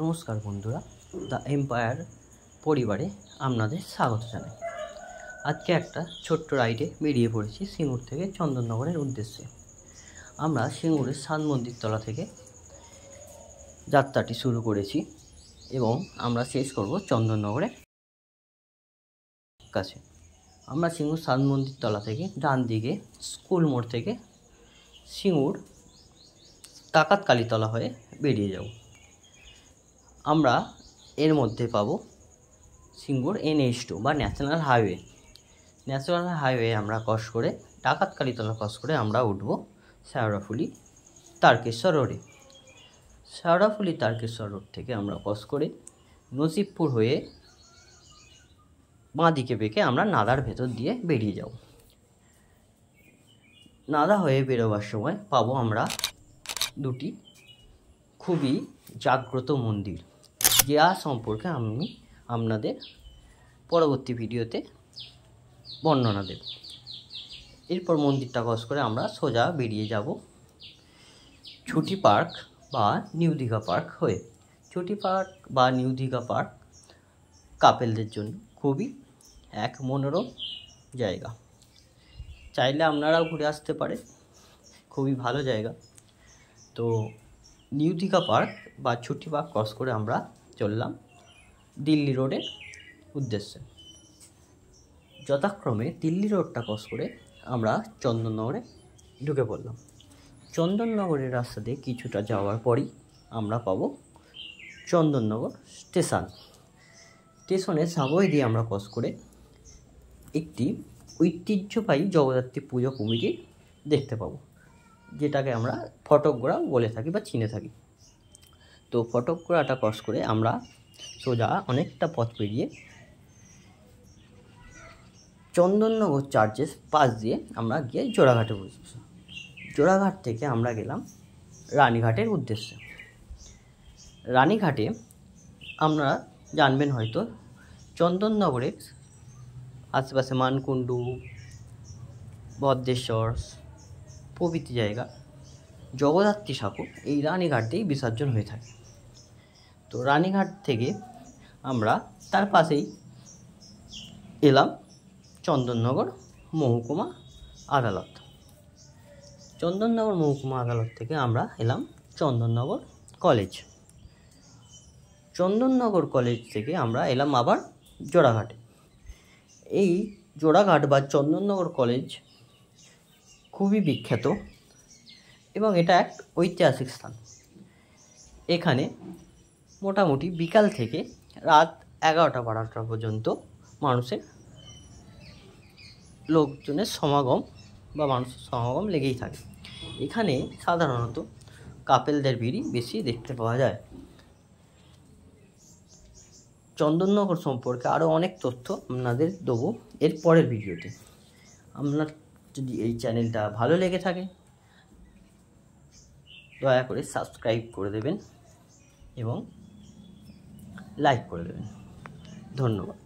নমস্কার বন্ধুরা, the empire পরিবারে আপনাদের স্বাগত জানাই। আজকে একটা ছোট্ট রাইডে বেরিয়ে পড়েছি সিঙ্গুর থেকে চন্দননগরের উদ্দেশ্যে। আমরা সিঙ্গুরের সাত মন্দিরতলা থেকে যাত্রাটি শুরু করেছি এবং আমরা শেষ করব চন্দননগরের কাছে। আমরা সিঙ্গুর সাত মন্দিরতলা থেকে ডান দিকে স্কুল মোড় থেকে সিঙ্গুর ডাকাত কালীতলা হয়ে বেরিয়ে যাব। আমরা এর মধ্যে পাবো সিঙ্গুর NH2 বা ন্যাশনাল হাইওয়ে। ন্যাশনাল হাইওয়ে আমরা ক্রস করে ডাকাত কালীতলা ক্রস করে আমরা উঠব শেওড়াফুলি তারকেশ্বর রোডে। শেওড়াফুলি তারকেশ্বর রোড থেকে আমরা ক্রস করে নসিবপুর হয়ে বাঁ দিকে বেঁকে আমরা নাদার ভেতর দিয়ে বেরিয়ে যাব। নাদা হয়ে বেরোবার সময় পাবো আমরা দুটি খুবই জাগ্রত মন্দির, যা সম্পর্কে আমি আপনাদের পরবর্তী ভিডিওতে বর্ণনা দেব। এরপর মন্দিরটা ক্রস করে আমরা সোজা বেরিয়ে যাব ছুটি পার্ক বা নিউ দীঘা পার্ক হয়ে। ছুটি পার্ক বা নিউ দীঘা পার্ক কাপেলদের জন্য খুবই এক মনোরম জায়গা, চাইলে আপনারাও ঘুরে আসতে পারে, খুবই ভালো জায়গা। তো নিউ দীঘা পার্ক বা ছুটি পার্ক ক্রস করে আমরা চললাম দিল্লি রোডের উদ্দেশ্যে। যথাক্রমে দিল্লি রোডটা ক্রস করে আমরা চন্দননগরে ঢুকে পড়লাম। চন্দননগরের রাস্তা দিয়ে কিছুটা যাওয়ার পরই আমরা পাবো চন্দননগর স্টেশন। স্টেশনের সাবওয়ে দিয়ে আমরা ক্রস করে একটি ঐতিহ্যবাহী জগদ্ধাত্রী পুজো কমিটি দেখতে পাবো, যেটাকে আমরা ফটকগোড়া বলে থাকি বা চিনে থাকি। তো ফটকগোড়াটা ক্রস করে আমরা সোজা অনেকটা পথ পেরিয়ে চন্দননগর চার্চের পাশ দিয়ে আমরা গিয়ে জোড়াঘাটে পৌঁছেছি। জোড়াঘাট থেকে আমরা গেলাম রানীঘাটের উদ্দেশ্যে। রানীঘাটে আমরা জানবেন হয়তো চন্দননগরের আশেপাশে মানকুণ্ডু, ভদ্রেশ্বর প্রভৃতি জায়গা জগদ্ধাত্রী ঠাকুর এই রানীঘাটেই বিসর্জন হয়ে থাকে। তো রানীঘাট থেকে আমরা তার পাশেই এলাম চন্দননগর মহকুমা আদালত। চন্দননগর মহকুমা আদালত থেকে আমরা এলাম চন্দননগর কলেজ। চন্দননগর কলেজ থেকে আমরা এলাম আবার জোড়াঘাটে। এই জোড়াঘাট বা চন্দননগর কলেজ খুবই বিখ্যাত এবং এটা এক ঐতিহাসিক স্থান। এখানে মোটামুটি বিকাল থেকে রাত 11টা-12টা পর্যন্ত লোকজনের সমাগম বা মানুষের সমাগম লেগেই থাকে। এখানে সাধারণত কাপেলদের ভিড়ই বেশি দেখতে পাওয়া যায়। চন্দননগর সম্পর্কে আরও অনেক তথ্য আপনাদের দেবো এর পরের ভিডিওতে। আপনার যদি এই চ্যানেলটা ভালো লেগে থাকে দয়া করে সাবস্ক্রাইব করে দেবেন এবং লাইক করে দেবেন। ধন্যবাদ।